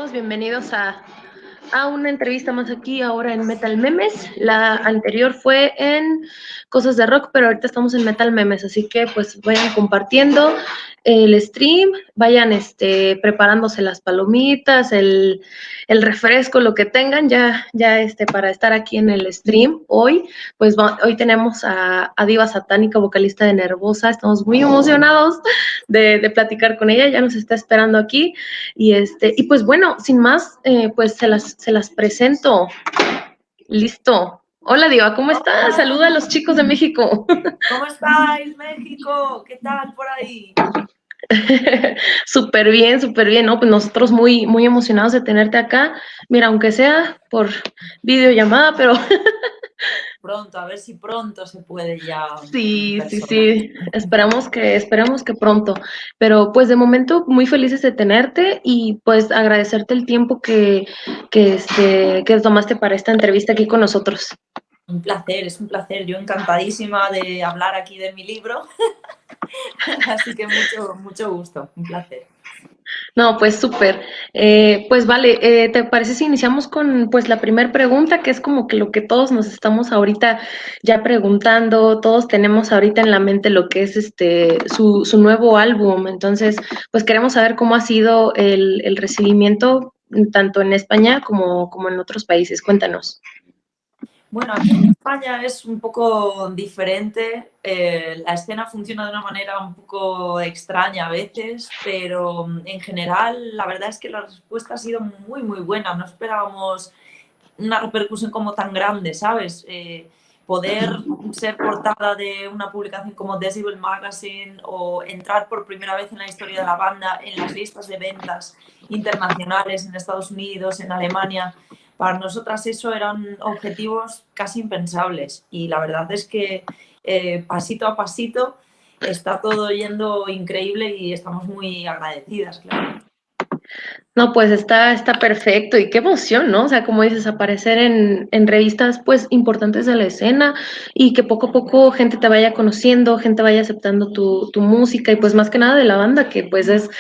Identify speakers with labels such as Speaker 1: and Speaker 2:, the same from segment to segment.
Speaker 1: todos, bienvenidos a una entrevista más aquí ahora en Metal Memes. La anterior fue en Cosas de Rock, pero ahorita estamos en Metal Memes, así que pues vayan compartiendo el stream, vayan preparándose las palomitas, el refresco, lo que tengan ya para estar aquí en el stream. Hoy hoy tenemos a Diva Satánica, vocalista de Nervosa. Estamos muy emocionados de platicar con ella, ya nos está esperando aquí. Y pues bueno, sin más, pues se las presento. Listo. Hola Diva, ¿cómo estás?
Speaker 2: Hola.
Speaker 1: Saluda a los chicos de México.
Speaker 2: ¿Cómo estáis, México? ¿Qué tal por ahí?
Speaker 1: Súper bien, ¿no? Pues nosotros muy emocionados de tenerte acá. Mira, aunque sea por videollamada, pero
Speaker 2: Pronto, a ver si pronto se puede ya en persona.
Speaker 1: sí, esperamos que pronto. Pero pues de momento muy felices de tenerte y pues agradecerte el tiempo que tomaste para esta entrevista aquí con nosotros.
Speaker 2: Un placer, es un placer. Yo encantadísima de hablar aquí de mi libro. Así que mucho gusto, un placer.
Speaker 1: No, pues súper. Pues vale, ¿te parece si iniciamos con pues la primera pregunta, que es como que lo que todos nos estamos ahorita ya preguntando, todos tenemos ahorita en la mente lo que es su nuevo álbum? Entonces, pues queremos saber cómo ha sido el recibimiento tanto en España como en otros países. Cuéntanos.
Speaker 2: Bueno, aquí en España es un poco diferente. La escena funciona de una manera un poco extraña a veces, pero en general la verdad es que la respuesta ha sido muy buena. No esperábamos una repercusión como tan grande, ¿sabes? Poder ser portada de una publicación como Decibel Magazine o entrar por primera vez en la historia de la banda en las listas de ventas internacionales en Estados Unidos, en Alemania, para nosotras eso eran objetivos casi impensables y la verdad es que pasito a pasito está todo yendo increíble y estamos muy agradecidas, claro.
Speaker 1: No, pues está perfecto y qué emoción, ¿no? O sea, como dices, aparecer en revistas pues importantes de la escena y que poco a poco gente te vaya conociendo, gente vaya aceptando tu música y pues más que nada de la banda, que pues es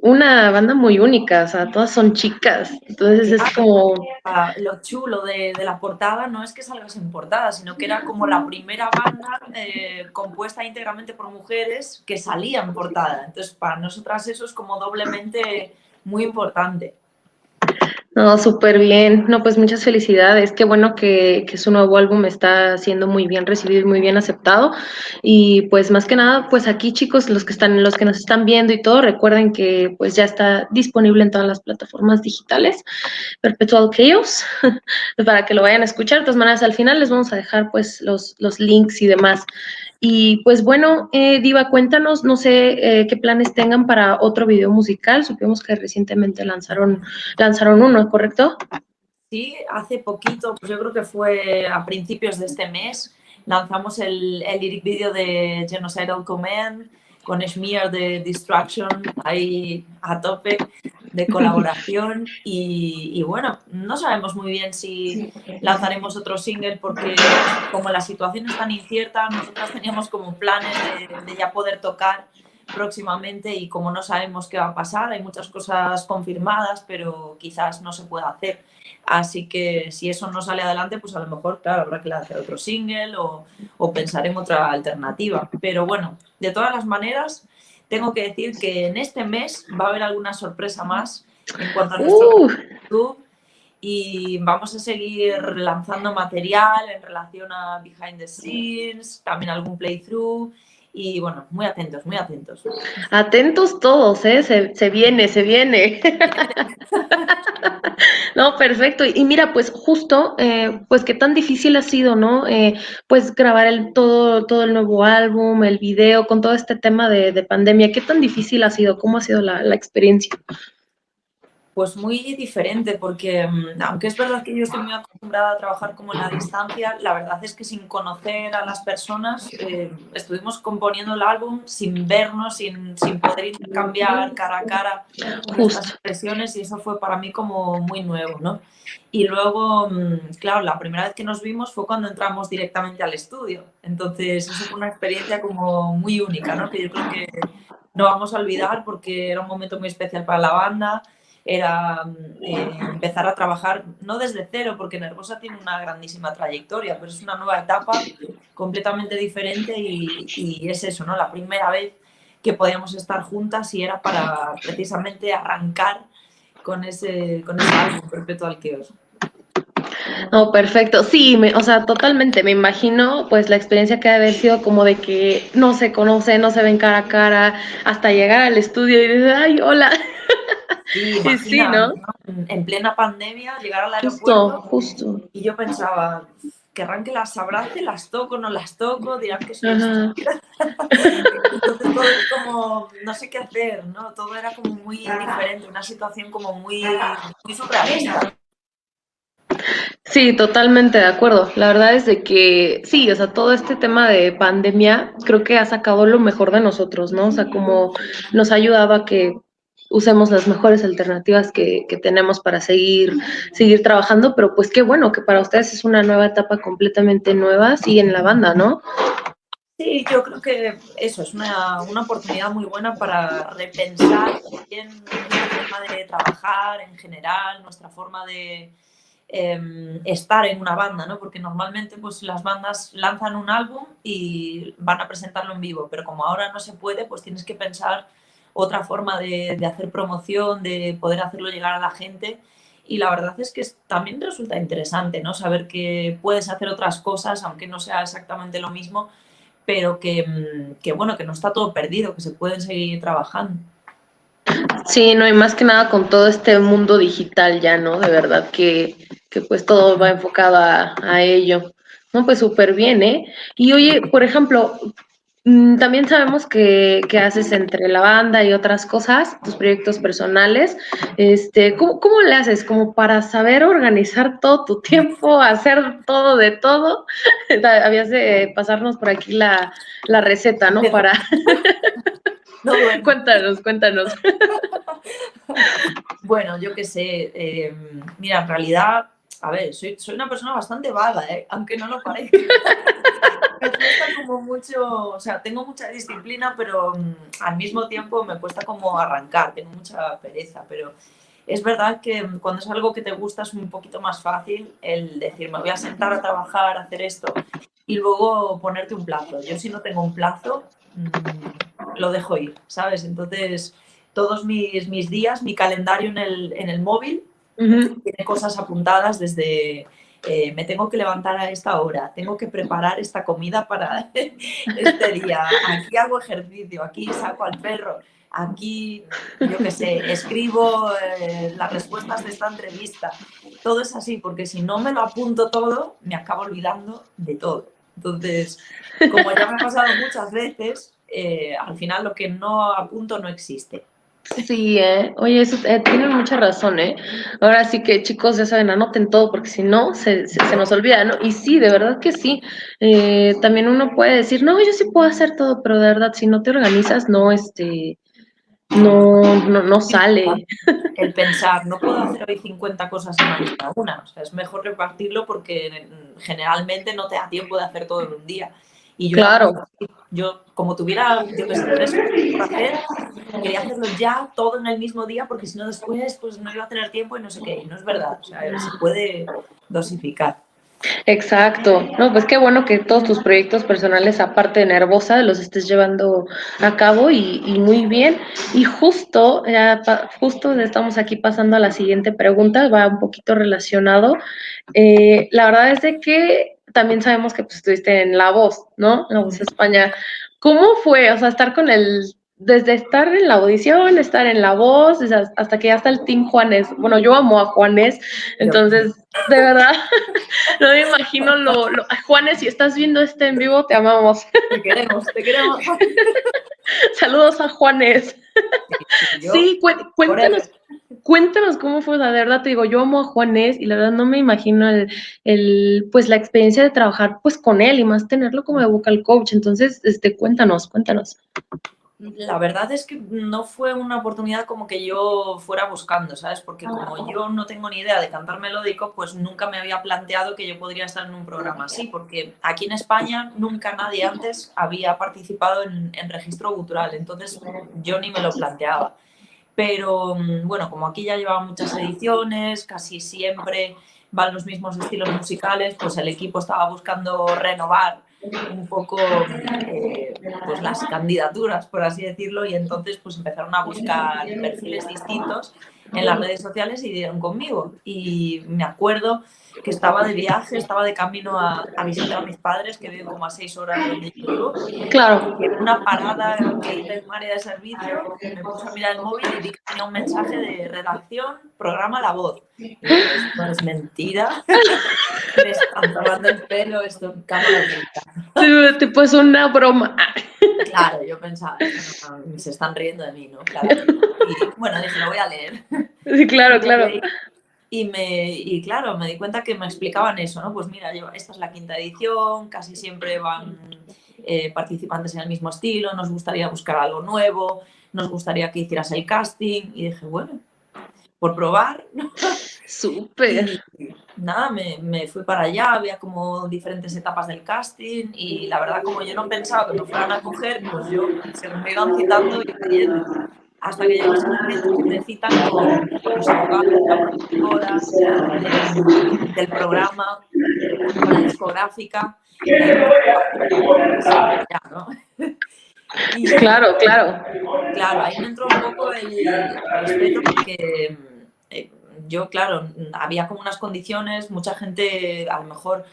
Speaker 1: una banda muy única, o sea, todas son chicas, entonces es
Speaker 2: Claro,
Speaker 1: como...
Speaker 2: lo chulo de la portada no es que salgas en portada, sino que era como la primera banda compuesta íntegramente por mujeres que salía en portada. Entonces, para nosotras eso es como doblemente muy importante.
Speaker 1: No, súper bien. No, pues muchas felicidades. Qué bueno que su nuevo álbum está siendo muy bien recibido y muy bien aceptado. Y pues más que nada, pues aquí chicos, los que nos están viendo y todo, recuerden que pues ya está disponible en todas las plataformas digitales, Perpetual Chaos, para que lo vayan a escuchar. De todas maneras, al final les vamos a dejar pues los links y demás. Y pues bueno, Diva, cuéntanos, no sé qué planes tengan para otro video musical. Supimos que recientemente lanzaron uno, ¿correcto?
Speaker 2: Sí, hace poquito, pues yo creo que fue a principios de este mes, lanzamos el lyric video de Genocidal Command con Smear de Destruction ahí a tope de colaboración y bueno, no sabemos muy bien si lanzaremos otro single porque como la situación es tan incierta, nosotras teníamos como planes de ya poder tocar próximamente y como no sabemos qué va a pasar, hay muchas cosas confirmadas, pero quizás no se pueda hacer. Así que si eso no sale adelante, pues a lo mejor, claro, habrá que lanzar otro single o pensar en otra alternativa. Pero bueno, de todas las maneras, tengo que decir que en este mes va a haber alguna sorpresa más en cuanto a nuestro canal de YouTube y vamos a seguir lanzando material en relación a behind the scenes, también algún playthrough y bueno, muy atentos, muy atentos.
Speaker 1: Atentos todos, ¿eh? Se viene, se viene. No, perfecto. Y mira, pues justo, pues qué tan difícil ha sido, ¿no? Pues grabar todo el nuevo álbum, el video, con todo este tema de pandemia. ¿Qué tan difícil ha sido? ¿Cómo ha sido la experiencia?
Speaker 2: Pues muy diferente, porque aunque es verdad que yo estoy muy acostumbrada a trabajar como en la distancia, la verdad es que sin conocer a las personas estuvimos componiendo el álbum sin vernos, sin poder intercambiar cara a cara nuestras
Speaker 1: Justo.
Speaker 2: impresiones y eso fue para mí como muy nuevo, ¿no? Y luego, claro, la primera vez que nos vimos fue cuando entramos directamente al estudio, entonces eso fue una experiencia como muy única, ¿no? Que yo creo que no vamos a olvidar porque era un momento muy especial para la banda era empezar a trabajar, no desde cero, porque Nervosa tiene una grandísima trayectoria, pero es una nueva etapa completamente diferente y es eso, ¿no? La primera vez que podíamos estar juntas y era para precisamente arrancar con ese álbum Perpetual Chaos.
Speaker 1: Oh, perfecto. Sí, o sea, totalmente. Me imagino, pues, la experiencia que debe haber sido como de que no se conoce, no se ven cara a cara, hasta llegar al estudio y decir, ay, hola.
Speaker 2: Sí,
Speaker 1: Y sí,
Speaker 2: imagina,
Speaker 1: ¿no?
Speaker 2: ¿no? En plena pandemia llegar al
Speaker 1: Justo,
Speaker 2: aeropuerto
Speaker 1: justo.
Speaker 2: y yo pensaba, querrán que las abrace, las toco, no las toco, dirán que soy
Speaker 1: Ajá.
Speaker 2: estúpida. Entonces todo es como, no sé qué hacer, ¿no? Todo era como muy diferente, una situación como muy surrealista.
Speaker 1: Sí, totalmente de acuerdo. La verdad es de que sí, o sea, todo este tema de pandemia creo que ha sacado lo mejor de nosotros, ¿no? O sea, como nos ha ayudado a que usemos las mejores alternativas que tenemos para seguir trabajando, pero pues qué bueno que para ustedes es una nueva etapa completamente nueva, sí, en la banda, ¿no?
Speaker 2: Sí, yo creo que eso es una oportunidad muy buena para repensar también nuestra forma de trabajar en general, nuestra forma de estar en una banda, ¿no? Porque normalmente pues las bandas lanzan un álbum y van a presentarlo en vivo, pero como ahora no se puede, pues tienes que pensar otra forma de hacer promoción, de poder hacerlo llegar a la gente. Y la verdad es que también resulta interesante, ¿no? Saber que puedes hacer otras cosas, aunque no sea exactamente lo mismo, pero que bueno, que no está todo perdido, que se pueden seguir trabajando.
Speaker 1: Sí, no, y más que nada con todo este mundo digital ya, ¿no? De verdad que pues todo va enfocado a ello. No, pues súper bien, ¿eh? Y oye, por ejemplo, también sabemos que haces entre la banda y otras cosas, tus proyectos personales. ¿Cómo le haces? Como para saber organizar todo tu tiempo, hacer todo de todo. Habías de pasarnos por aquí la receta, ¿no? Para
Speaker 2: No duermo.
Speaker 1: cuéntanos, cuéntanos.
Speaker 2: Bueno, yo qué sé. Mira, en realidad, a ver, soy una persona bastante vaga, ¿eh? Aunque no lo parezca. Me cuesta como mucho, o sea, tengo mucha disciplina, pero al mismo tiempo me cuesta como arrancar, tengo mucha pereza, pero es verdad que cuando es algo que te gusta es un poquito más fácil el decir, me voy a sentar a trabajar, a hacer esto y luego ponerte un plazo. Yo si no tengo un plazo, lo dejo ir, ¿sabes? Entonces, todos mis días, mi calendario en el móvil,
Speaker 1: Ujú.
Speaker 2: tiene cosas apuntadas desde me tengo que levantar a esta hora, tengo que preparar esta comida para este día, aquí hago ejercicio, aquí saco al perro, aquí, yo qué sé, escribo las respuestas de esta entrevista. Todo es así, porque si no me lo apunto todo, me acabo olvidando de todo. Entonces, como ya me ha pasado muchas veces, al final lo que no apunto no existe.
Speaker 1: Sí, oye, eso tienen mucha razón, ¿eh? Ahora sí que chicos, ya saben, anoten todo porque si no, se nos olvida, ¿no? Y sí, de verdad que sí. También uno puede decir, no, yo sí puedo hacer todo, pero de verdad, si no te organizas, no, no sale.
Speaker 2: El pensar, no puedo hacer hoy 50 cosas y mañana una. O sea, es mejor repartirlo porque generalmente no te da tiempo de hacer todo en un día. Y yo era muy
Speaker 1: Claro.
Speaker 2: así. Yo, como tuviera, yo qué sé, 3 cosas por hacer, quería hacerlo ya todo en el mismo día porque si no después pues no iba a tener tiempo y no sé qué. Y no es verdad. O sea, se puede dosificar.
Speaker 1: Exacto. No, pues qué bueno que todos tus proyectos personales, aparte de Nervosa, los estés llevando a cabo y muy bien. Y justo, justo estamos aquí pasando a la siguiente pregunta, va un poquito relacionado. La verdad es de que también sabemos que pues, estuviste en La Voz, ¿no? La Voz España. ¿Cómo fue? O sea, estar con desde estar en la audición, estar en La Voz, hasta que ya está el Team Juanes. Bueno, yo amo a Juanes,
Speaker 2: Yo,
Speaker 1: entonces, de verdad. No me imagino Juanes, si estás viendo este en vivo, te amamos.
Speaker 2: te queremos, te queremos.
Speaker 1: Saludos a Juanes.
Speaker 2: Sí, sí, yo,
Speaker 1: Sí,
Speaker 2: forever.
Speaker 1: cuéntanos cómo fue, la verdad te digo, yo amo a Juanes y la verdad no me imagino pues la experiencia de trabajar pues con él y más tenerlo como de vocal coach. Entonces, cuéntanos.
Speaker 2: La verdad es que no fue una oportunidad como que yo fuera buscando, ¿sabes? Porque como yo no tengo ni idea de cantar melódico, pues nunca me había planteado que yo podría estar en un programa así, porque aquí en España nunca nadie antes había participado en registro gutural, entonces yo ni me lo planteaba. pero bueno, como aquí ya llevaba muchas ediciones, casi siempre van los mismos estilos musicales, pues el equipo estaba buscando renovar un poco pues las candidaturas, por así decirlo, y entonces pues empezaron a buscar perfiles distintos en las redes sociales y dieron conmigo. Y me acuerdo que estaba de viaje, estaba de camino a visitar a mis padres, que viven como a 6 horas de donde yo vivo,
Speaker 1: Claro.
Speaker 2: y en una parada que hice en un área de servicio, me puse a mirar el móvil y vi que tenía un mensaje de redacción, programa La Voz. Y digo, esto es mentira, me están tomando el pelo, esto en cámara oculta.
Speaker 1: Tipo, es una broma.
Speaker 2: Claro, yo pensaba, esto no, se están riendo de mí, ¿no? Claramente. Y bueno, dije, lo voy a leer.
Speaker 1: Sí, claro,
Speaker 2: Y lo
Speaker 1: claro.
Speaker 2: leí. Y claro, me di cuenta que me explicaban eso, ¿no? Pues mira, esta es la quinta edición, casi siempre van participantes en el mismo estilo, nos gustaría buscar algo nuevo, nos gustaría que hicieras el casting. Y dije, bueno, por probar.
Speaker 1: Súper.
Speaker 2: Y nada, me fui para allá, había como diferentes etapas del casting y la verdad, como yo no pensaba que me fueran a coger, pues yo, según me iban citando, iba yendo. Hasta que llegó ese momento que me citan con los abogados, la productora del programa, con la discográfica, y ahí dije, sí, ya, ¿no? Y
Speaker 1: Claro, claro.
Speaker 2: claro, ahí me entró un poco el respeto porque eh, yo, claro, había como unas condiciones, mucha gente a lo mejor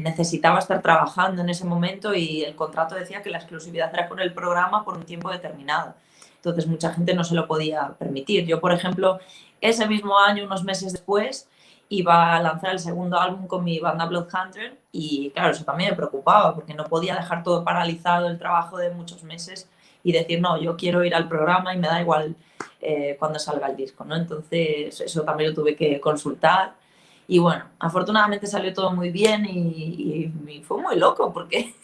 Speaker 2: necesitaba estar trabajando en ese momento y el contrato decía que la exclusividad era con el programa por un tiempo determinado. Entonces mucha gente no se lo podía permitir. Yo, por ejemplo, ese mismo año, unos meses después, iba a lanzar el segundo álbum con mi banda Bloodhunter y claro, eso también me preocupaba porque no podía dejar todo paralizado, el trabajo de muchos meses y decir, no, yo quiero ir al programa y me da igual cuando salga el disco, ¿no? Entonces eso también lo tuve que consultar y bueno, afortunadamente salió todo muy bien y fue muy loco porque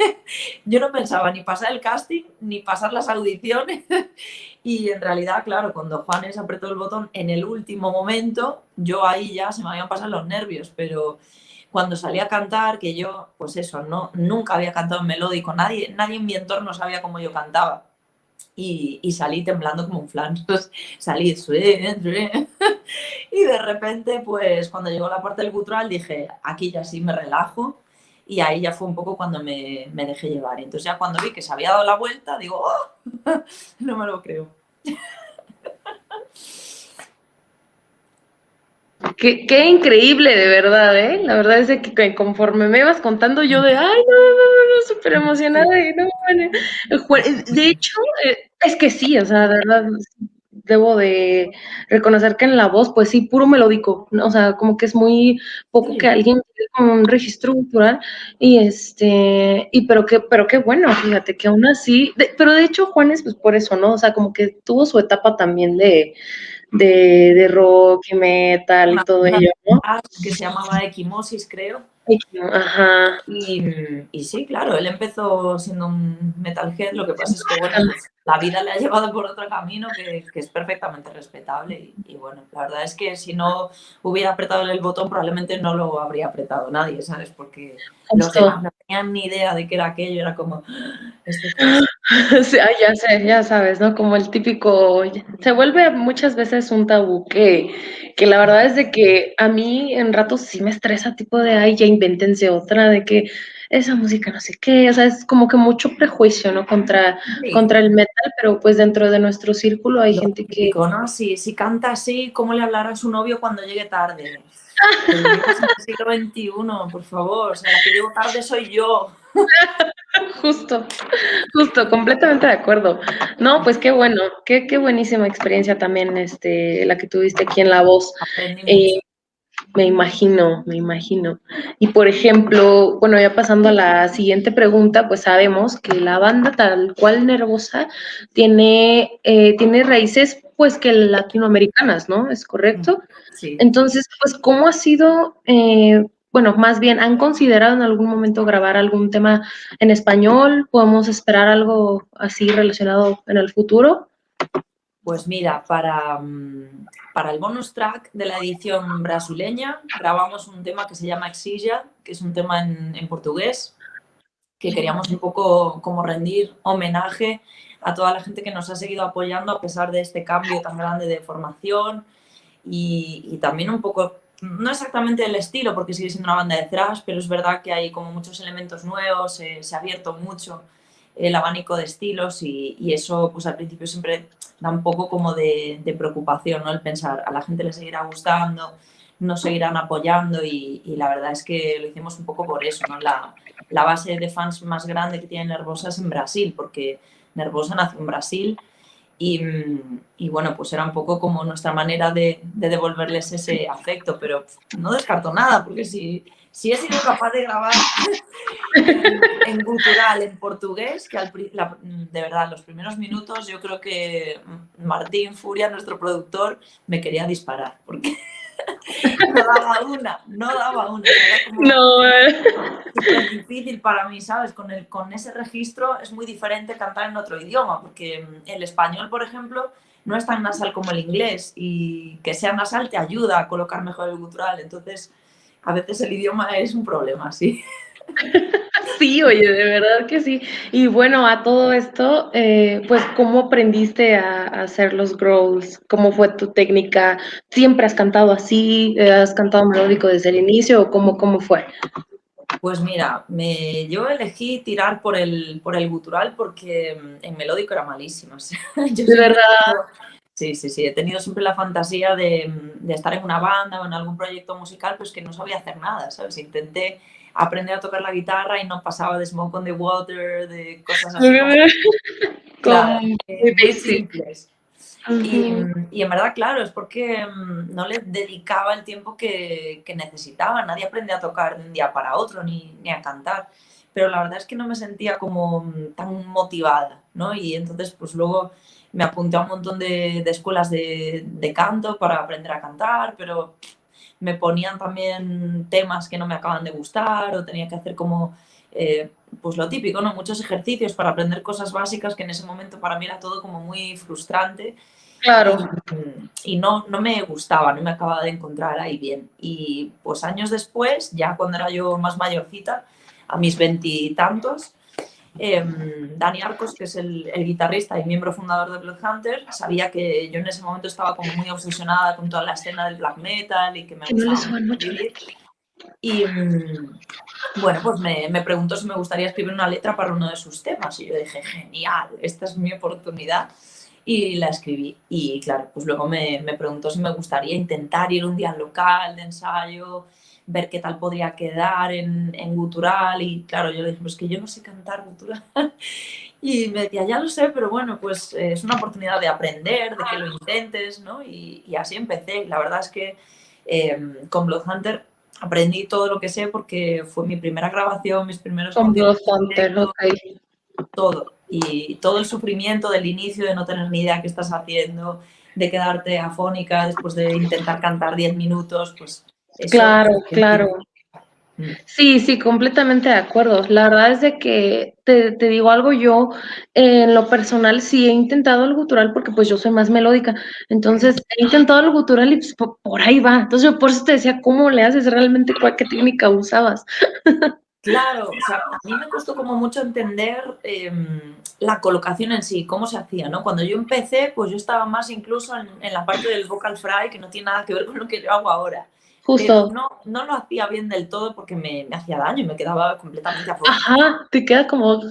Speaker 2: yo no pensaba ni pasar el casting ni pasar las audiciones y en realidad, claro, cuando Juanes apretó el botón en el último momento, yo ahí ya se me habían pasado los nervios, pero cuando salí a cantar, que yo, pues eso, no, nunca había cantado en melódico, nadie en mi entorno sabía cómo yo cantaba y salí temblando como un flan. Entonces, salí y de repente, pues cuando llegó la parte del gutural dije, aquí ya sí me relajo y ahí ya fue un poco cuando me dejé llevar. Entonces ya cuando vi que se había dado la vuelta, digo, oh, no me lo creo.
Speaker 1: Qué increíble, de verdad, ¿eh? La verdad es de que conforme me ibas contando yo de, ay, no, súper emocionada y no, bueno. De hecho, es que sí, o sea, de verdad, debo de reconocer que en la voz, pues sí, puro melódico, ¿no? O sea, como que es muy poco que
Speaker 2: Sí,
Speaker 1: alguien tiene como un registro cultural y pero qué bueno, fíjate, que aún así, pero de hecho Juanes, pues por eso, ¿no? O sea, como que tuvo su etapa también de rock y metal y todo
Speaker 2: una
Speaker 1: ello, ¿no?
Speaker 2: que se llamaba Equimosis, creo.
Speaker 1: Ajá.
Speaker 2: Y sí, claro, él empezó siendo un metalhead, lo que pasa es que, bueno, pues la vida le ha llevado por otro camino que es perfectamente respetable y, bueno, la verdad es que si no hubiera apretado el botón probablemente no lo habría apretado nadie, ¿sabes? Porque los demás
Speaker 1: Justo.
Speaker 2: no tenían ni idea de qué era aquello, era como, "Ah, ¿esto qué es?".
Speaker 1: Sí, ya sé, ya sabes, ¿no? Como el típico, se vuelve muchas veces un tabú que la verdad es de que a mí en ratos sí me estresa, tipo de, ay, ya invéntense otra, de que esa música no sé qué, o sea, es como que mucho prejuicio, ¿no?
Speaker 2: Sí,
Speaker 1: Contra el metal, pero pues dentro de nuestro círculo hay
Speaker 2: lo
Speaker 1: gente que
Speaker 2: típico, ¿no? Si canta así, ¿cómo le hablará a su novio cuando llegue tarde? Que vivimos en el siglo XXI, por favor, o sea, la que llego tarde soy yo.
Speaker 1: justo, justo, completamente de acuerdo. No, pues qué bueno, qué buenísima experiencia también, la que tuviste aquí en La Voz.
Speaker 2: Aprendí mucho.
Speaker 1: Eh, Me imagino, me imagino. Y por ejemplo, bueno, ya pasando a la siguiente pregunta, pues sabemos que la banda tal cual Nervosa tiene raíces pues que latinoamericanas, ¿no? ¿Es correcto?
Speaker 2: Sí.
Speaker 1: Entonces, pues, ¿cómo ha sido, bueno, más bien, ¿han considerado en algún momento grabar algún tema en español? ¿Podemos esperar algo así relacionado en el futuro?
Speaker 2: Pues mira, para el bonus track de la edición brasileña grabamos un tema que se llama Exija, que es un tema en portugués. que queríamos un poco como rendir homenaje a toda la gente que nos ha seguido apoyando a pesar de este cambio tan grande de formación y también un poco, no exactamente el estilo, porque sigue siendo una banda de thrash, pero es verdad que hay como muchos elementos nuevos, se ha abierto mucho el abanico de estilos y eso pues al principio siempre da un poco como de preocupación, ¿no? El pensar, a la gente le seguirá gustando, nos seguirán apoyando y la verdad es que lo hicimos un poco por eso, ¿no? La base de fans más grande que tiene Nervosa es en Brasil, porque Nervosa nació en Brasil y bueno, pues era un poco como nuestra manera de devolverles ese afecto, pero no descarto nada, porque si he sido capaz de grabar en gutural, en portugués, que de verdad, los primeros minutos yo creo que Martín Furia, nuestro productor, me quería disparar, porque no daba una, era como
Speaker 1: No,
Speaker 2: súper difícil para mí, ¿sabes? Con ese registro es muy diferente cantar en otro idioma, porque el español, por ejemplo, no es tan nasal como el inglés y que sea nasal te ayuda a colocar mejor el gutural, entonces a veces el idioma es un problema, sí.
Speaker 1: sí, oye, de verdad que sí. Y bueno, a todo esto, pues, ¿cómo aprendiste a hacer los growls? ¿Cómo fue tu técnica? ¿Siempre has cantado así? ¿Has cantado melódico desde el inicio? ¿O cómo fue?
Speaker 2: Pues mira, yo elegí tirar por el gutural porque en melódico era malísima. O sea, yo
Speaker 1: De
Speaker 2: siempre
Speaker 1: verdad,
Speaker 2: sí, he tenido siempre la fantasía de estar en una banda o en algún proyecto musical, pues que no sabía hacer nada, ¿sabes? Intenté aprender a tocar la guitarra y no pasaba de Smoke on the Water, de cosas así como,
Speaker 1: como
Speaker 2: claro,
Speaker 1: muy
Speaker 2: muy
Speaker 1: basic.
Speaker 2: simples. Y,
Speaker 1: Ujú.
Speaker 2: y en verdad, claro, es porque no le dedicaba el tiempo que necesitaba. Nadie aprende a tocar de un día para otro ni a cantar. Pero la verdad es que no me sentía como tan motivada, ¿no? Y entonces, pues luego me apunté a un montón de escuelas de canto para aprender a cantar, pero me ponían también temas que no me acaban de gustar o tenía que hacer como, pues lo típico, ¿no? Muchos ejercicios para aprender cosas básicas que en ese momento para mí era todo como muy frustrante y,
Speaker 1: Claro.
Speaker 2: y no me gustaba, no me acababa de encontrar ahí bien. Y pues años después, ya cuando era yo más mayorcita, a mis veintitantos, Dani Arcos, que es el guitarrista y miembro fundador de Bloodhunter, sabía que yo en ese momento estaba como muy obsesionada con toda la escena del black metal y que me
Speaker 1: Que no le
Speaker 2: gustaba mucho
Speaker 1: suban mucho.
Speaker 2: escribir. Y bueno, pues me preguntó si me gustaría escribir una letra para uno de sus temas. Y yo dije, genial, esta es mi oportunidad. Y la escribí. Y claro, pues luego me preguntó si me gustaría intentar ir un día al local de ensayo, ver qué tal podría quedar en gutural. Y claro, yo le dije, pues que yo no sé cantar gutural. Y me decía, ya lo sé, pero bueno, pues es una oportunidad de aprender, de que lo intentes, ¿no? Y así empecé. La verdad es que con Bloodhunter aprendí todo lo que sé porque fue mi primera grabación, mis primeros
Speaker 1: Con
Speaker 2: conciertos
Speaker 1: Blood
Speaker 2: en
Speaker 1: Hunter,
Speaker 2: directo,
Speaker 1: ok.
Speaker 2: todo. Y todo el sufrimiento del inicio, de no tener ni idea qué estás haciendo, de quedarte afónica después de intentar cantar 10 minutos, pues eso
Speaker 1: Claro, claro.
Speaker 2: sentí. Mm.
Speaker 1: Sí, sí, completamente de acuerdo. La verdad es de que te digo algo, yo en lo personal sí he intentado el gutural porque pues yo soy más melódica. Entonces he intentado el gutural y pues por ahí va. Entonces yo por eso te decía, ¿cómo le haces realmente? ¿Qué técnica usabas?
Speaker 2: Claro, o sea, a mí me costó como mucho entender la colocación en sí, cómo se hacía, ¿no? Cuando yo empecé, pues yo estaba más incluso en la parte del vocal fry, que no tiene nada que ver con lo que yo hago ahora. Pero
Speaker 1: Justo.
Speaker 2: no lo hacía bien del todo porque me hacía daño y me quedaba completamente afónica.
Speaker 1: Ajá, te queda como...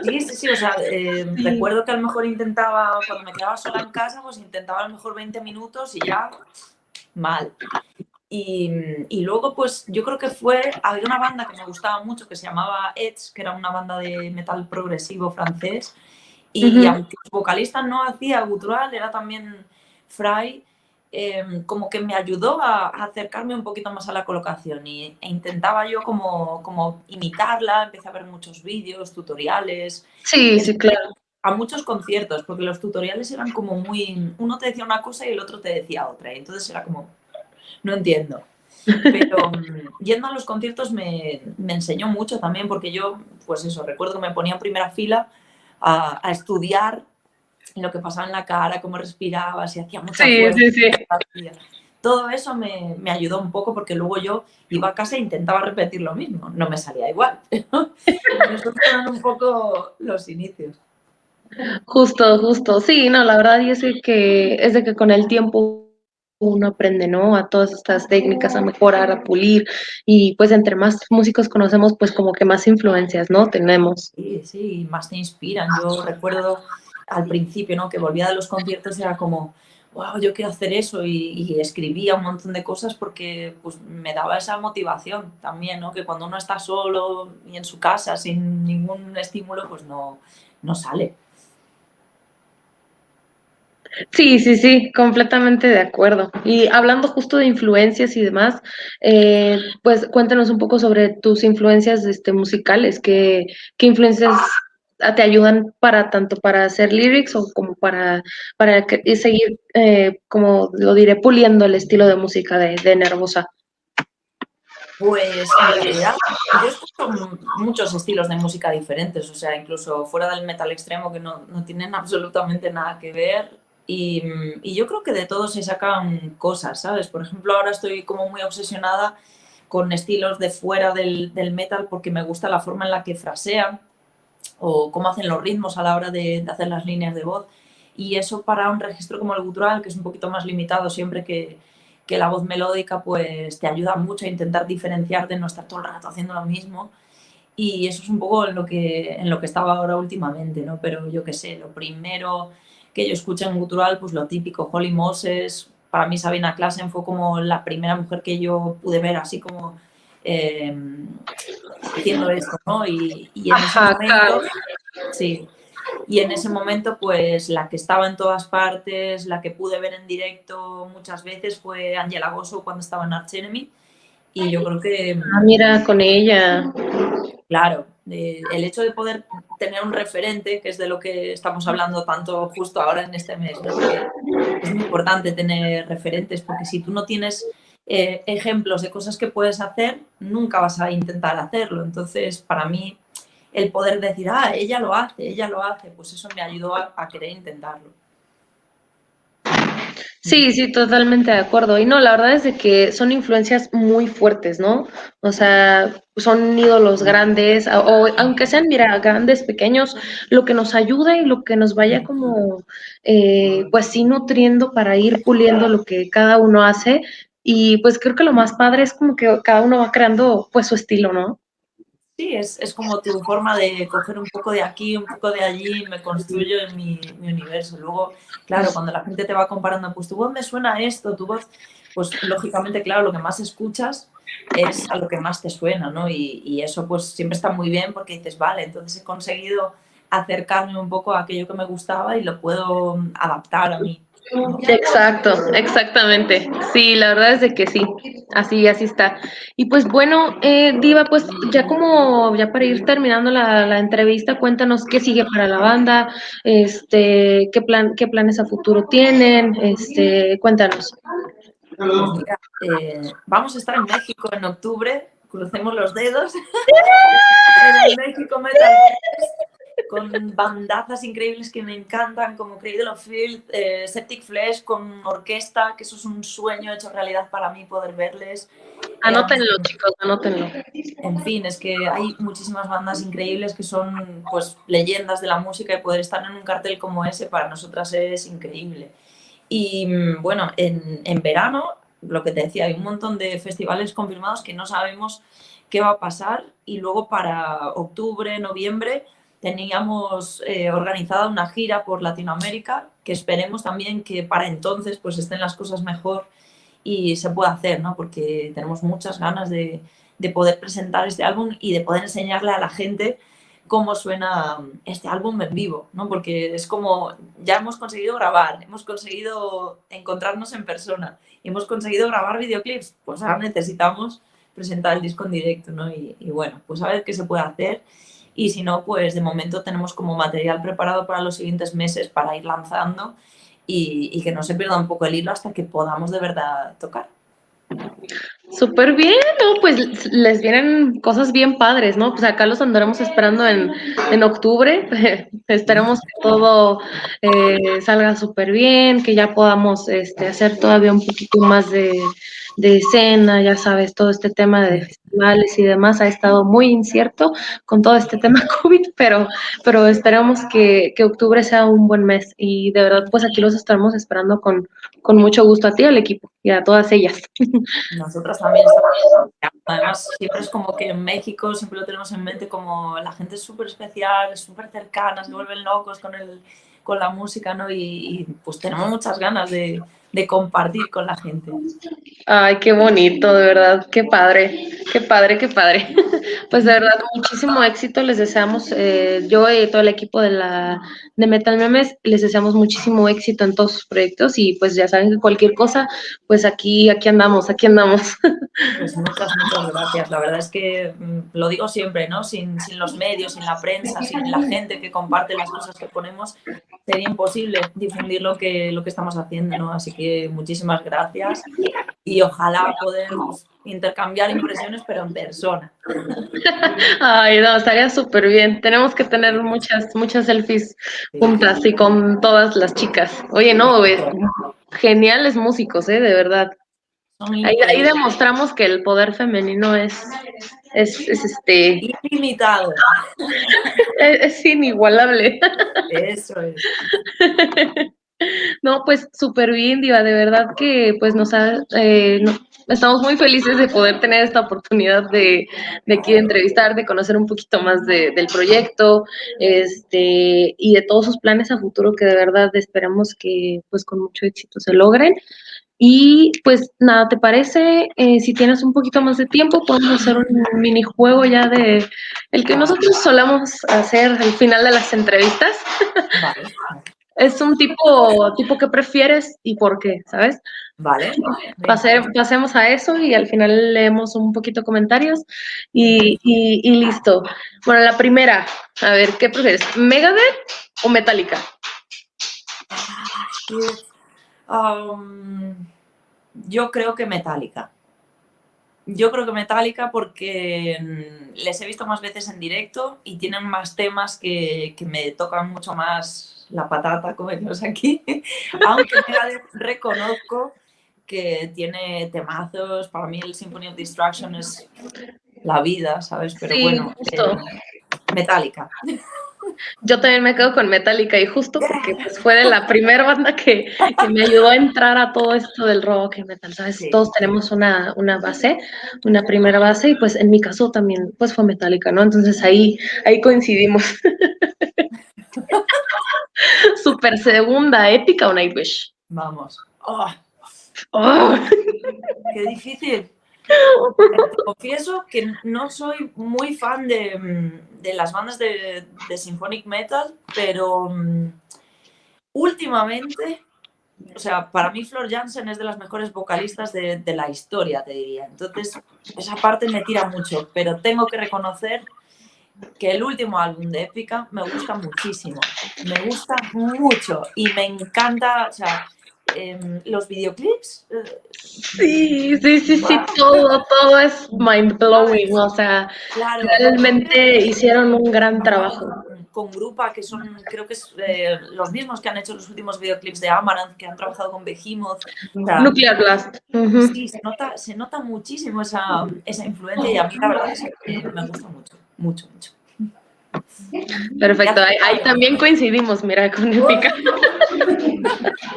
Speaker 2: Sí, o sea,
Speaker 1: Sí.
Speaker 2: recuerdo que a lo mejor intentaba, cuando me quedaba sola en casa, pues intentaba a lo mejor 20 minutos y ya mal. Y luego, pues yo creo que había una banda que me gustaba mucho que se llamaba Edge, que era una banda de metal progresivo francés, y
Speaker 1: Ujú.
Speaker 2: aunque el vocalista no hacía gutural, era también fry, como que me ayudó a acercarme un poquito más a la colocación e intentaba yo como imitarla, empecé a ver muchos vídeos, tutoriales,
Speaker 1: Sí, sí,
Speaker 2: incluso
Speaker 1: claro.
Speaker 2: a muchos conciertos, porque los tutoriales eran como muy, uno te decía una cosa y el otro te decía otra, y entonces era como, no entiendo. Pero yendo a los conciertos me enseñó mucho también, porque yo, pues eso, recuerdo que me ponía en primera fila a estudiar lo que pasaba en la cara, cómo respiraba, si hacía mucha
Speaker 1: Sí,
Speaker 2: fuerza,
Speaker 1: sí, sí.
Speaker 2: si hacía. todo eso me ayudó un poco porque luego yo iba a casa e intentaba repetir lo mismo. No me salía igual, pero esos fueron un poco los inicios.
Speaker 1: Justo, justo. Sí, no, la verdad y es de que con el tiempo uno aprende, ¿no? A todas estas técnicas, a mejorar, a pulir, y pues entre más músicos conocemos, pues como que más influencias, ¿no? Tenemos.
Speaker 2: Sí, sí, más te inspiran. Yo recuerdo al principio, ¿no? Que volvía de los conciertos, era como, wow, yo quiero hacer eso y escribía un montón de cosas porque pues, me daba esa motivación también, ¿no? Que cuando uno está solo y en su casa sin ningún estímulo, pues no sale.
Speaker 1: Sí, sí, sí, completamente de acuerdo. Y hablando justo de influencias y demás, pues cuéntanos un poco sobre tus influencias musicales, qué influencias te ayudan para tanto para hacer lyrics o como y seguir, como lo diré, puliendo el estilo de música de Nervosa.
Speaker 2: Pues en realidad yo escucho muchos estilos de música diferentes, o sea, incluso fuera del metal extremo que no tienen absolutamente nada que ver. Y yo creo que de todo se sacan cosas, ¿sabes? Por ejemplo, ahora estoy como muy obsesionada con estilos de fuera del metal porque me gusta la forma en la que frasean o cómo hacen los ritmos a la hora de hacer las líneas de voz. Y eso para un registro como el gutural, que es un poquito más limitado siempre que la voz melódica, pues te ayuda mucho a intentar diferenciarte, no estar todo el rato haciendo lo mismo. Y eso es un poco en lo que estaba ahora últimamente, ¿no? Pero yo qué sé, lo primero que yo escuché en gutural, pues lo típico, Holly Moses. Para mí Sabina Klassen fue como la primera mujer que yo pude ver así como eh, haciendo esto, ¿no? Y en ese
Speaker 1: Ajá,
Speaker 2: momento, sí, y en ese momento, pues la que estaba en todas partes, la que pude ver en directo muchas veces fue Angela Gosso cuando estaba en Arch Enemy. Y yo creo que,
Speaker 1: mira, con ella.
Speaker 2: claro, el hecho de poder tener un referente, que es de lo que estamos hablando tanto justo ahora en este mes, ¿no? Que es muy importante tener referentes, porque si tú no tienes ejemplos de cosas que puedes hacer, nunca vas a intentar hacerlo. Entonces, para mí, el poder decir, ella lo hace, pues eso me ayudó a querer intentarlo.
Speaker 1: Sí, sí, totalmente de acuerdo. Y no, la verdad es de que son influencias muy fuertes, ¿no? O sea, son ídolos grandes, o aunque sean, mira, grandes, pequeños, lo que nos ayuda y lo que nos vaya como, pues sí, nutriendo para ir puliendo lo que cada uno hace. Y pues creo que lo más padre es como que cada uno va creando, pues, su estilo, ¿no?
Speaker 2: Sí, es como tu forma de coger un poco de aquí, un poco de allí, me construyo en mi universo. Luego, claro, cuando la gente te va comparando, pues tu voz me suena a esto, tu voz, pues lógicamente, claro, lo que más escuchas es a lo que más te suena, ¿no? Y eso pues siempre está muy bien porque dices, vale, entonces he conseguido acercarme un poco a aquello que me gustaba y lo puedo adaptar a mí, ¿no?
Speaker 1: Exacto, exactamente. Sí, la verdad es de que sí, así está. Y pues bueno, Diva, pues ya para ir terminando la entrevista, cuéntanos qué sigue para la banda, qué planes a futuro tienen, cuéntanos.
Speaker 2: Pues mira, vamos a estar en México en octubre, crucemos los dedos, en el México Metal Fest, con bandazas increíbles que me encantan, como Cradle of Filth, Septic Flesh, con orquesta, que eso es un sueño hecho realidad para mí poder verles. Eh,
Speaker 1: Anótenlo, chicos, anótenlo.
Speaker 2: en fin, es que hay muchísimas bandas increíbles que son pues leyendas de la música y poder estar en un cartel como ese para nosotras es increíble. Y bueno, en verano, lo que te decía, hay un montón de festivales confirmados que no sabemos qué va a pasar y luego para octubre, noviembre teníamos organizada una gira por Latinoamérica que esperemos también que para entonces pues estén las cosas mejor y se pueda hacer, ¿no? Porque tenemos muchas ganas de poder presentar este álbum y de poder enseñarle a la gente cómo suena este álbum en vivo, ¿no? Porque es como, ya hemos conseguido grabar, hemos conseguido encontrarnos en persona, hemos conseguido grabar videoclips, pues ahora necesitamos presentar el disco en directo, ¿no? Y bueno, pues a ver qué se puede hacer. Y si no, pues de momento tenemos como material preparado para los siguientes meses para ir lanzando y que no se pierda un poco el hilo hasta que podamos de verdad tocar.
Speaker 1: Súper bien, ¿no? Pues les vienen cosas bien padres, ¿no? Pues acá los andaremos esperando en octubre. Esperemos que todo salga súper bien, que ya podamos hacer todavía un poquito más de escena, ya sabes, todo este tema de festivales y demás ha estado muy incierto con todo este tema COVID, pero esperamos que octubre sea un buen mes y de verdad, pues aquí los estaremos esperando con mucho gusto a ti, al equipo y a todas ellas.
Speaker 2: Nosotras también estamos. Además, siempre es como que en México siempre lo tenemos en mente como la gente es súper especial, es súper cercana, se vuelven locos con la música, ¿no? Pues tenemos muchas ganas de compartir con la gente.
Speaker 1: Ay, qué bonito, de verdad, qué padre, qué padre, qué padre. Pues de verdad, muchísimo éxito les deseamos, yo y todo el equipo de Metal Memes, les deseamos muchísimo éxito en todos sus proyectos y pues ya saben que cualquier cosa, pues aquí andamos, aquí andamos.
Speaker 2: Pues muchas gracias. La verdad es que lo digo siempre, ¿no? Sin los medios, sin la prensa, sin la gente que comparte las cosas que ponemos, sería imposible difundir lo que estamos haciendo, ¿no? Así que muchísimas gracias y ojalá poder pues, intercambiar impresiones, pero en persona.
Speaker 1: Ay, no, estaría súper bien. Tenemos que tener muchas selfies
Speaker 2: Sí.
Speaker 1: juntas y con todas las chicas. Oye, no, geniales músicos, de verdad.
Speaker 2: Son
Speaker 1: Ahí
Speaker 2: increíbles.
Speaker 1: demostramos que el poder femenino
Speaker 2: Ilimitado.
Speaker 1: es inigualable.
Speaker 2: Eso es.
Speaker 1: No, pues súper bien, Diva, de verdad que pues estamos muy felices de poder tener esta oportunidad de aquí de entrevistar, de conocer un poquito más del proyecto, y de todos sus planes a futuro que de verdad esperamos que pues con mucho éxito se logren. Y pues nada, ¿te parece? Si tienes un poquito más de tiempo, podemos hacer un minijuego ya de el que nosotros solamos hacer al final de las entrevistas.
Speaker 2: Vale,
Speaker 1: Es un tipo que prefieres y por qué, ¿sabes?
Speaker 2: vale. Venga.
Speaker 1: Pasemos a eso y al final leemos un poquito comentarios y listo. Bueno, la primera, a ver, ¿qué prefieres? ¿Megadeth o Metallica?
Speaker 2: Yo creo que Metallica. Yo creo que Metallica porque les he visto más veces en directo y tienen más temas que me tocan mucho más la patata, como decimos aquí. Aunque reconozco que tiene temazos. Para mí el Symphony of Destruction es la vida, ¿sabes? Pero
Speaker 1: Sí,
Speaker 2: bueno,
Speaker 1: justo.
Speaker 2: Metallica.
Speaker 1: Yo también me quedo con Metallica y justo porque pues, fue de la primera banda que me ayudó a entrar a todo esto del rock y metal, ¿sabes?
Speaker 2: Sí.
Speaker 1: Todos tenemos una base, una primera base y pues en mi caso también pues fue Metallica, ¿no? Entonces ahí coincidimos. Super segunda, ¿épica o Nightwish?
Speaker 2: Vamos. Oh,
Speaker 1: Oh.
Speaker 2: qué difícil. Te confieso que no soy muy fan de las bandas de symphonic metal, pero últimamente, o sea, para mí Floor Jansen es de las mejores vocalistas de la historia, te diría. Entonces, esa parte me tira mucho, pero tengo que reconocer que el último álbum de Épica me gusta muchísimo. Me gusta mucho y me encanta, o sea, los videoclips.
Speaker 1: Sí, todo es mind blowing, o sea,
Speaker 2: Claro,
Speaker 1: realmente hicieron un gran trabajo.
Speaker 2: con Grupa, que son, creo que es los mismos que han hecho los últimos videoclips de Amaranth, que han trabajado con Behemoth. O sea,
Speaker 1: Nuclear Blast. Uh-huh.
Speaker 2: sí, se nota muchísimo esa influencia y a mí la verdad es que me gusta mucho, mucho, mucho.
Speaker 1: Perfecto, ahí también coincidimos, mira, con Épica.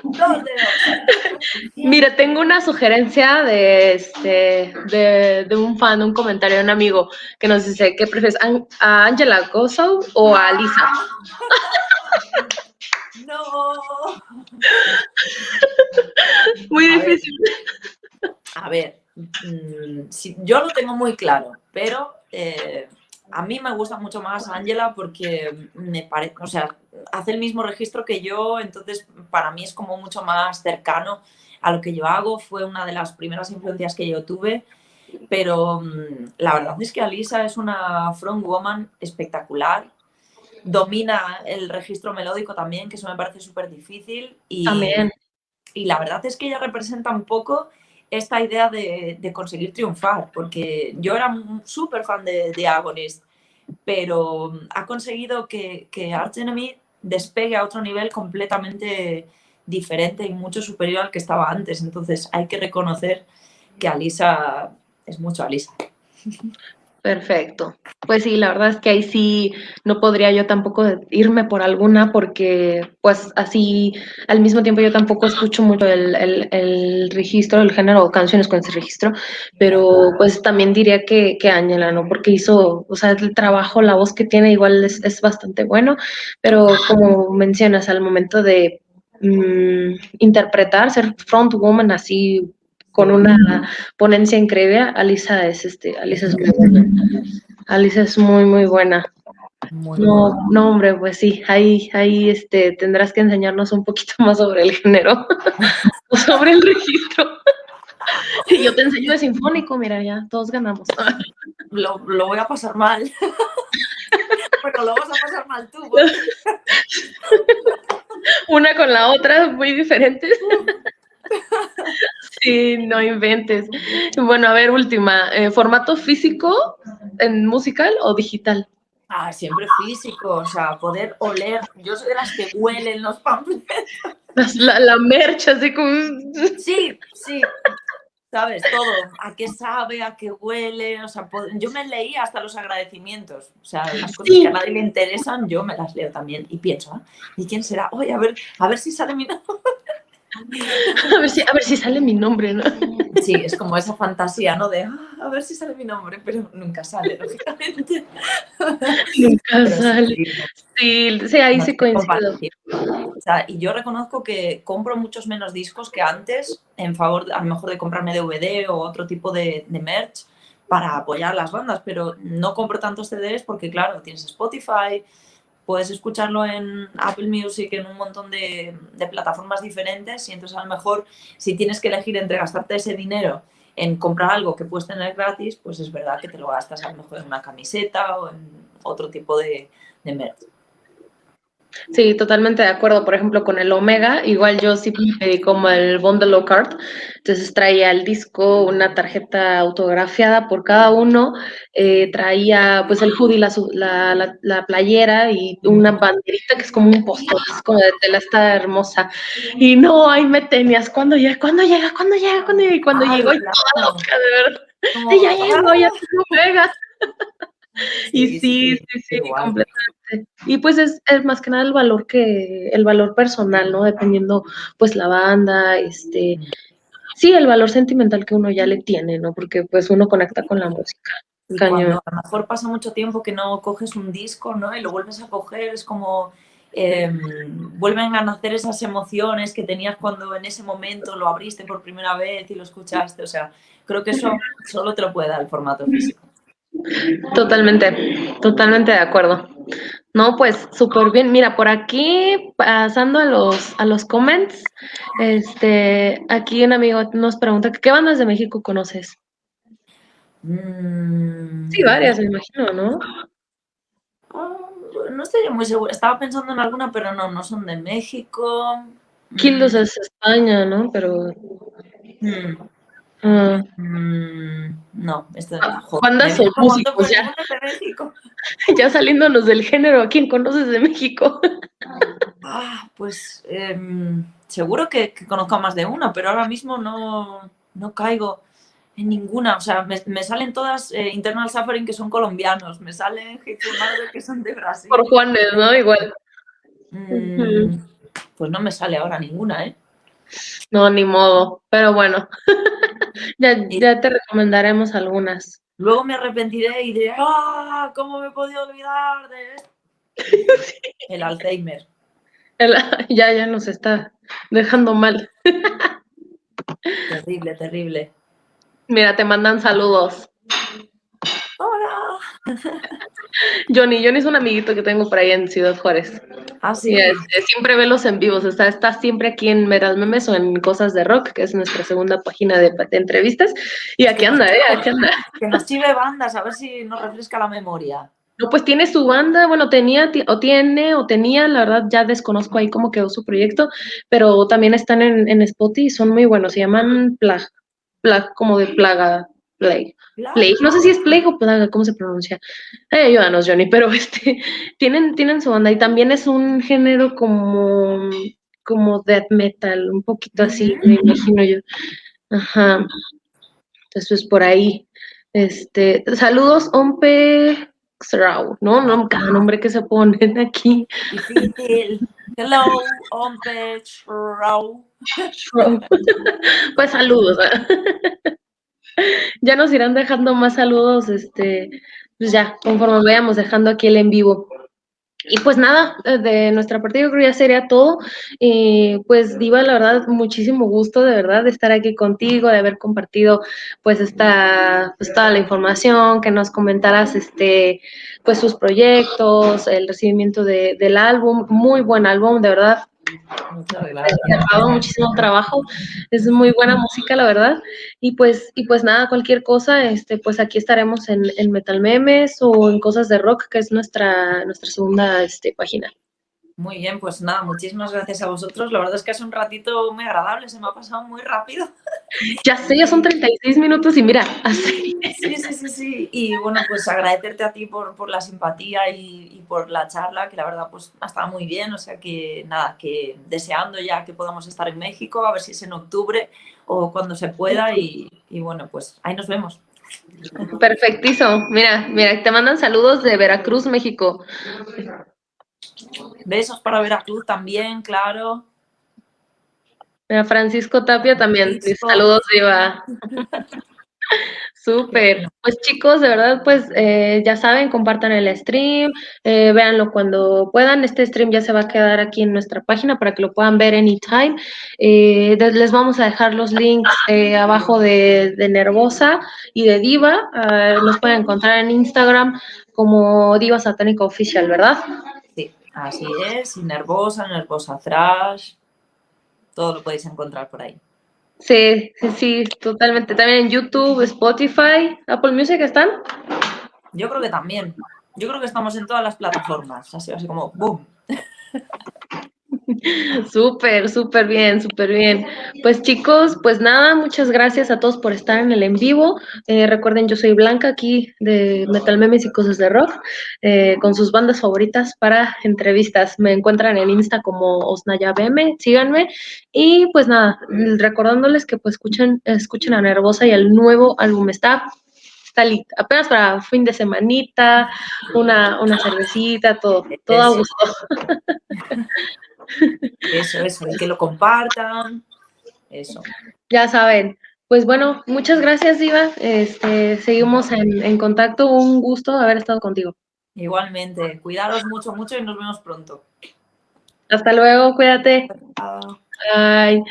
Speaker 2: Dos dedos.
Speaker 1: Mira, tengo una sugerencia de un fan, un comentario de un amigo que nos dice, ¿qué prefieres, a Angela Gossow o a Lisa?
Speaker 2: No.
Speaker 1: Muy
Speaker 2: A ver,
Speaker 1: difícil.
Speaker 2: sí, yo lo tengo muy claro, pero a mí me gusta mucho más Angela porque me parece, o sea, hace el mismo registro que yo, entonces para mí es como mucho más cercano a lo que yo hago. Fue una de las primeras influencias que yo tuve, pero la verdad es que Alisa es una frontwoman espectacular. Domina el registro melódico también, que eso me parece súper difícil
Speaker 1: También.
Speaker 2: y la verdad es que ella representa un poco esta idea de conseguir triunfar, porque yo era súper fan de Agonist, pero ha conseguido que Arch Enemy despegue a otro nivel completamente diferente y mucho superior al que estaba antes. Entonces hay que reconocer que Alisa es mucho Alisa.
Speaker 1: Perfecto. Pues sí, la verdad es que ahí sí no podría yo tampoco irme por alguna porque pues así al mismo tiempo yo tampoco escucho mucho el registro, el género o canciones con ese registro, pero pues también diría que Ángela, ¿no? Porque hizo, o sea, el trabajo, la voz que tiene igual es bastante bueno, pero como mencionas, al momento de interpretar, ser front woman así con una ponencia increíble, Alisa es muy buena. Alisa es muy, muy buena.
Speaker 2: Muy
Speaker 1: No,
Speaker 2: buena.
Speaker 1: no, hombre, pues sí, ahí tendrás que enseñarnos un poquito más sobre el género, o sobre el registro. Y yo te enseño de sinfónico, mira, ya, todos ganamos.
Speaker 2: Lo voy a pasar mal. Bueno, lo vas a pasar mal tú, porque...
Speaker 1: Una con la otra, muy diferentes. Sí, no inventes. Bueno, a ver, última. ¿Formato físico en musical o digital?
Speaker 2: Ah, siempre físico, o sea, poder oler. Yo soy de las que huelen los panfletos.
Speaker 1: La merch, así como...
Speaker 2: Sí, sí, sabes, todo. A qué sabe, a qué huele. O sea, yo me leí hasta los agradecimientos. O sea, las cosas que a
Speaker 1: Sí,
Speaker 2: nadie le interesan, yo me las leo también. Y pienso, ¿ah? ¿Y quién será? Oye, a ver si sale mi nombre.
Speaker 1: a ver si sale mi nombre, ¿no?
Speaker 2: Sí, es como esa fantasía, ¿no? De a ver si sale mi nombre, pero nunca sale, lógicamente.
Speaker 1: Nunca
Speaker 2: Pero sí,
Speaker 1: sale. Sí, ahí
Speaker 2: no
Speaker 1: sí
Speaker 2: tiene
Speaker 1: coincido.
Speaker 2: comparación. O sea, y yo reconozco que compro muchos menos discos que antes en favor, a lo mejor, de comprarme DVD o otro tipo de merch para apoyar las bandas, pero no compro tantos CDs porque, claro, tienes Spotify, puedes escucharlo en Apple Music, en un montón de plataformas diferentes, y entonces a lo mejor si tienes que elegir entre gastarte ese dinero en comprar algo que puedes tener gratis, pues es verdad que te lo gastas a lo mejor en una camiseta o en otro tipo de merch.
Speaker 1: Sí, totalmente de acuerdo. Por ejemplo, con el Omega, igual yo sí me pedí como el bundle card. Entonces traía el disco, una tarjeta autografiada por cada uno, traía pues el hoodie, la playera y una banderita que es como un póster, es como de tela, está hermosa. Y no, ahí me tenías, ¿cuándo llega? ¿Cuándo llega? ¿Cuándo llega? ¿Cuándo llega? Y cuando llegó, y toda
Speaker 2: Claro.
Speaker 1: loca, de verdad. Y
Speaker 2: Como,
Speaker 1: ya llegó, ya tengo Omega. Y
Speaker 2: sí, sí,
Speaker 1: sí,
Speaker 2: sí,
Speaker 1: sí, sí,
Speaker 2: igual.
Speaker 1: completamente. Y pues es más que nada el valor personal, ¿no? Dependiendo, pues, la banda, sí, el valor sentimental que uno ya le tiene, ¿no? Porque pues uno conecta con la música.
Speaker 2: Y
Speaker 1: Cañón.
Speaker 2: cuando a lo mejor pasa mucho tiempo que no coges un disco, ¿no? Y lo vuelves a coger, es como vuelven a nacer esas emociones que tenías cuando en ese momento lo abriste por primera vez y lo escuchaste. O sea, creo que eso solo te lo puede dar el formato físico.
Speaker 1: Totalmente, totalmente de acuerdo. No, pues súper bien. Mira, por aquí, pasando a los comments, aquí un amigo nos pregunta, ¿qué bandas de México conoces? Sí, varias, me imagino, ¿no?
Speaker 2: Ah, no estoy muy segura. Estaba pensando en alguna, pero no, no son de México. Mm,
Speaker 1: Kildos es España, ¿no? Pero
Speaker 2: mm,
Speaker 1: ah,
Speaker 2: no, joder, me
Speaker 1: bandas o
Speaker 2: viene un montón,
Speaker 1: músicos,
Speaker 2: pero
Speaker 1: ya,
Speaker 2: ninguno es de México.
Speaker 1: ya saliéndonos del género, ¿a quién conoces de México?
Speaker 2: Pues seguro que conozco a más de una, pero ahora mismo no caigo en ninguna. O sea, me salen todas Internal Suffering, que son colombianos, me salen Hateful Mother, que son de
Speaker 1: Por
Speaker 2: Brasil.
Speaker 1: Juanes, ¿no? Igual.
Speaker 2: Mm, pues no me sale ahora ninguna, ¿eh?
Speaker 1: No, ni modo. Pero bueno,
Speaker 2: Y
Speaker 1: ya te recomendaremos algunas.
Speaker 2: luego me arrepentiré y diré, ¡ah! ¿Cómo me he podido olvidar de esto? El Alzheimer.
Speaker 1: El- ya nos está dejando mal.
Speaker 2: Terrible, terrible.
Speaker 1: Mira, te mandan saludos.
Speaker 2: ¡Hola!
Speaker 1: Johnny es un amiguito que tengo por ahí en Ciudad Juárez.
Speaker 2: Ah,
Speaker 1: Y
Speaker 2: sí.
Speaker 1: siempre ve los en vivos, está siempre aquí en Metal Memes o en Cosas de Rock, que es nuestra segunda página de entrevistas. Y
Speaker 2: Pues
Speaker 1: aquí anda, aquí anda.
Speaker 2: que nos chive bandas, a ver si nos refresca la memoria.
Speaker 1: No, pues tiene su banda, bueno, o tenía, la verdad ya desconozco ahí cómo quedó su proyecto, pero también están en Spotify y son muy buenos, se llaman Plag. como de plaga, plague.
Speaker 2: Claro.
Speaker 1: Plague. No sé si es plague o plaga, ¿cómo se pronuncia? Ayúdanos, Johnny, pero tienen su onda y también es un género como death metal, un poquito así, me imagino yo. Ajá. Entonces, pues por ahí. Saludos, Ompe Xrau, ¿no? No, cada nombre que se ponen aquí.
Speaker 2: Difícil. Hello, Ompech, Rau.
Speaker 1: Pues saludos. Ya nos irán dejando más saludos, pues ya, conforme vayamos dejando aquí el en vivo. Y pues nada, de nuestra parte yo creo ya sería todo. Pues Diva, la verdad, muchísimo gusto de verdad de estar aquí contigo, de haber compartido pues pues toda la información, que nos comentaras pues sus proyectos, el recibimiento del álbum, muy buen álbum, de verdad.
Speaker 2: Muchas
Speaker 1: Te
Speaker 2: gracias.
Speaker 1: ha dado muchísimo trabajo, es muy buena música, la verdad. Y pues nada, cualquier cosa, pues aquí estaremos en Metal Memes o en Cosas de Rock, que es nuestra segunda página.
Speaker 2: Muy bien, pues nada, muchísimas gracias a vosotros. La verdad es que es un ratito muy agradable, se me ha pasado muy rápido.
Speaker 1: Ya sé, ya son 36 minutos y mira, así.
Speaker 2: Sí. Y bueno, pues agradecerte a ti por la simpatía y por la charla, que la verdad pues ha estado muy bien. O sea que nada, que deseando ya que podamos estar en México, a ver si es en octubre o cuando se pueda. Y bueno, pues ahí nos vemos.
Speaker 1: Perfectísimo. Mira, te mandan saludos de Veracruz, México.
Speaker 2: Besos para Veracruz también, claro.
Speaker 1: Mira, Francisco Tapia también. Dice,
Speaker 2: Francisco.
Speaker 1: saludos, Diva.
Speaker 2: Qué
Speaker 1: Súper.
Speaker 2: bueno.
Speaker 1: Pues chicos, de verdad, pues ya saben, compartan el stream, véanlo cuando puedan. Este stream ya se va a quedar aquí en nuestra página para que lo puedan ver anytime. Les vamos a dejar los links abajo de Nervosa y de Diva. Nos pueden encontrar en Instagram como Diva Satánica Oficial, ¿verdad?
Speaker 2: Sí, así es. Y Nervosa Thrash, todo lo podéis encontrar por ahí.
Speaker 1: Sí, totalmente. También en YouTube, Spotify, Apple Music están.
Speaker 2: Yo creo que también. Yo creo que estamos en todas las plataformas. Así como ¡boom!
Speaker 1: Súper bien, súper bien. Pues chicos, pues nada, muchas gracias a todos por estar en el en vivo. Recuerden, yo soy Blanca aquí de Metal Memes y Cosas de Rock, con sus bandas favoritas para entrevistas. Me encuentran en Insta como Osnaya BM, síganme. Y pues nada, recordándoles que pues escuchen a Nervosa y el nuevo álbum está listo, apenas para fin de semanita, una cervecita, todo a
Speaker 2: Eso,
Speaker 1: gusto.
Speaker 2: y que lo compartan. Eso.
Speaker 1: Ya saben. Pues bueno, muchas gracias, Diva. Seguimos en contacto. Un gusto haber estado contigo.
Speaker 2: Igualmente, cuidaros mucho y nos vemos pronto.
Speaker 1: Hasta luego, cuídate.
Speaker 2: Chao.
Speaker 1: Bye.